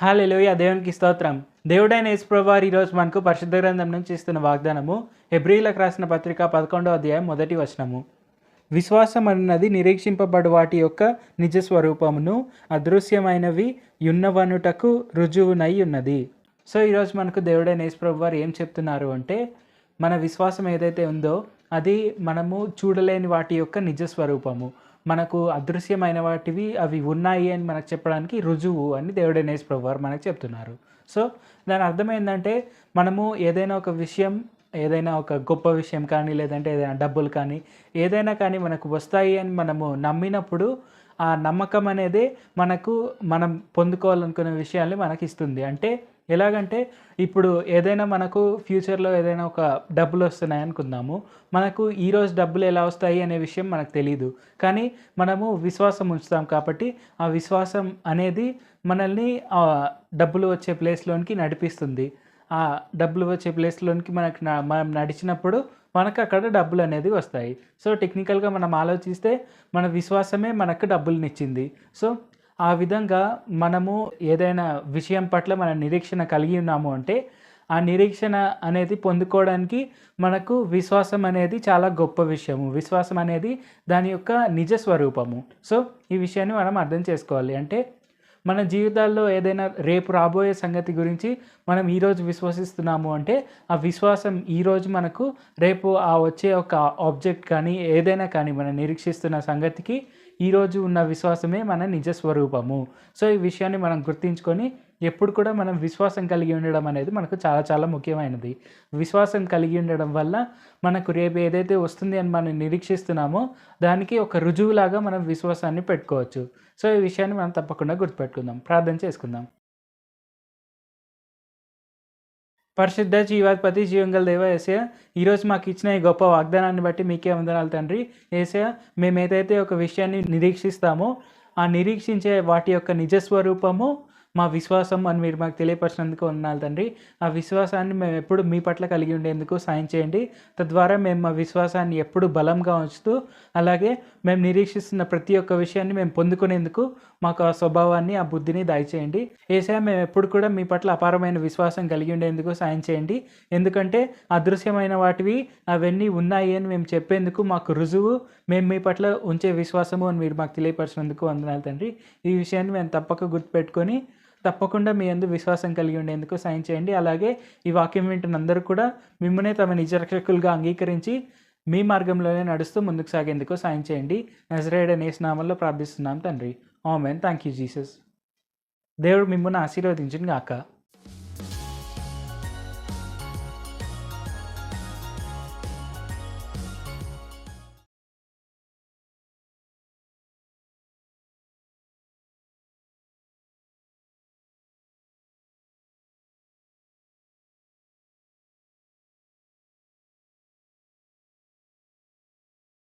హల్లెలూయా! దేవునికి స్తోత్రం. దేవుడైన యేసుప్రభువు వారు ఈరోజు మనకు పరిశుద్ధ గ్రంథం నుంచి ఇస్తున్న వాగ్దానము హెబ్రీయులకు రాసిన పత్రిక 11వ అధ్యాయం మొదటి వచనము. విశ్వాసం అన్నది నిరీక్షింపబడు వాటి యొక్క నిజ స్వరూపమును అదృశ్యమైనవి యున్నవనుటకు రుజువునై ఉన్నది. సో ఈరోజు మనకు దేవుడైన యేసుప్రభువు వారు ఏం చెప్తున్నారు అంటే, మన విశ్వాసం ఏదైతే ఉందో అది మనము చూడలేని వాటి యొక్క నిజ స్వరూపము. మనకు అదృశ్యమైన వాటివి అవి ఉన్నాయి అని మనకు చెప్పడానికి రుజువు అని దేవుడైన యేసుప్రభువు వారు మనకు చెప్తున్నారు. సో దాని అర్థం ఏందంటే, మనము ఏదైనా ఒక విషయం, ఏదైనా ఒక గొప్ప విషయం కానీ, లేదంటే ఏదైనా డబ్బులు కానీ, ఏదైనా కానీ మనకు వస్తాయి అని మనము నమ్మినప్పుడు ఆ నమ్మకం అనేదే మనం పొందుకోవాలనుకునే విషయాల్ని మనకిస్తుంది. అంటే ఎలాగంటే, ఇప్పుడు ఏదైనా మనకు ఫ్యూచర్‌లో ఏదైనా ఒక డబ్బులు వస్తున్నాయి అనుకుందాము. మనకు ఈరోజు డబ్బులు ఎలా వస్తాయి అనే విషయం మనకు తెలీదు. కానీ మనము విశ్వాసం ఉంచుతాం కాబట్టి, ఆ విశ్వాసం అనేది మనల్ని డబ్బులు వచ్చే ప్లేస్‌లోనికి నడిపిస్తుంది. ఆ డబ్బులు వచ్చే ప్లేస్‌లోనికి మనం నడిచినప్పుడు మనకు అక్కడ డబ్బులనేది వస్తాయి. సో టెక్నికల్‌గా మనం ఆలోచిస్తే మన విశ్వాసమే మనకు డబ్బులనిచ్చింది. సో ఆ విధంగా మనము ఏదైనా విషయం పట్ల మన నిరీక్షణ కలిగి ఉన్నాము అంటే, ఆ నిరీక్షణ అనేది పొందుకోవడానికి మనకు విశ్వాసం అనేది చాలా గొప్ప విషయము. విశ్వాసం అనేది దాని యొక్క నిజ స్వరూపము. సో ఈ విషయాన్ని మనం అర్థం చేసుకోవాలి. అంటే మన జీవితాల్లో ఏదైనా రేపు రాబోయే సంగతి గురించి మనం ఈరోజు విశ్వసిస్తున్నాము అంటే, ఆ విశ్వాసం ఈరోజు మనకు రేపు ఆ వచ్చే ఒక ఆబ్జెక్ట్ కానీ, ఏదైనా కానీ మనం నిరీక్షిస్తున్న సంగతికి ఈరోజు ఉన్న విశ్వాసమే మన నిజ స్వరూపము. సో ఈ విషయాన్ని మనం గుర్తుంచుకొని ఎప్పుడు కూడా మనం విశ్వాసం కలిగి ఉండడం అనేది మనకు చాలా చాలా ముఖ్యమైనది. విశ్వాసం కలిగి ఉండడం వల్ల మనకు రేపు ఏదైతే వస్తుంది అని మనం నిరీక్షిస్తున్నామో దానికి ఒక రుజువులాగా మనం విశ్వాసాన్ని పెట్టుకోవచ్చు. సో ఈ విషయాన్ని మనం తప్పకుండా గుర్తుపెట్టుకుందాం. ప్రార్థన చేసుకుందాం. పరిశుద్ధ జీవాధిపతి జీవంగల దేవ యేసయ్య, ఈరోజు మాకు ఇచ్చిన ఈ గొప్ప వాగ్దానాన్ని బట్టి మీకే వందనాలు తండ్రి. యేసయ్య, మేము ఏదైతే ఒక విషయాన్ని నిరీక్షిస్తామో ఆ నిరీక్షించే వాటి యొక్క నిజ స్వరూపము మా విశ్వాసం అని మీరు మాకు తెలియపరిచినందుకు వందనాలు తండ్రి. ఆ విశ్వాసాన్ని మేము ఎప్పుడు మీ పట్ల కలిగి ఉండేందుకు సాయం చేయండి. తద్వారా మేము మా విశ్వాసాన్ని ఎప్పుడు బలంగా ఉంచుతూ, అలాగే మేము నిరీక్షిస్తున్న ప్రతి ఒక్క విషయాన్ని మేము పొందుకునేందుకు మాకు ఆ స్వభావాన్ని, ఆ బుద్ధిని దయచేయండి. యేసయ్య, మేము ఎప్పుడు కూడా మీ పట్ల అపారమైన విశ్వాసం కలిగి ఉండేందుకు సాయం చేయండి. ఎందుకంటే అదృశ్యమైన వాటివి అవన్నీ ఉన్నాయి అని మేము చెప్పేందుకు మాకు రుజువు మేము మీ పట్ల ఉంచే విశ్వాసము అని మీరు మాకు తెలియపరిచినందుకు వందనాలు తండ్రి. ఈ విషయాన్ని మేము తప్పక గుర్తుపెట్టుకొని తప్పకుండా మీ యందు విశ్వాసం కలిగి ఉండేందుకు సాయం చేయండి. అలాగే ఈ వాక్యం వింటున్న అందరూ కూడా మిమ్మల్నే తమ నిజ రక్షకులుగా అంగీకరించి మీ మార్గంలోనే నడుస్తూ ముందుకు సాగేందుకు సాయం చేయండి. నజరేయుడైన యేసు నామములో ప్రార్థిస్తున్నాం తండ్రి. ఆమేన్. Thank you Jesus. దేవుడు మిమ్మల్ని ఆశీర్వదించును గాక.